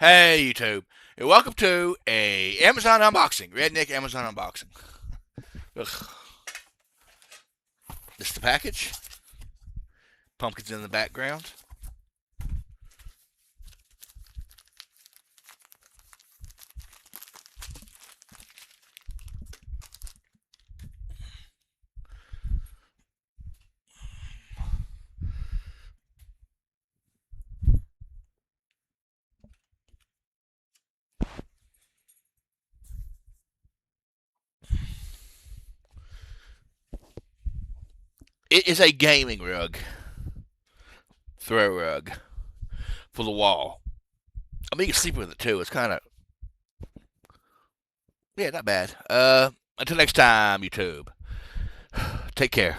Hey YouTube, and welcome to a Amazon unboxing, Redneck Amazon unboxing. Ugh. This is the package. Pumpkins in the background. It is a gaming rug, throw rug for the wall. I mean, you can sleep with it too. It's kind of, yeah, not bad. Until next time, YouTube. Take care.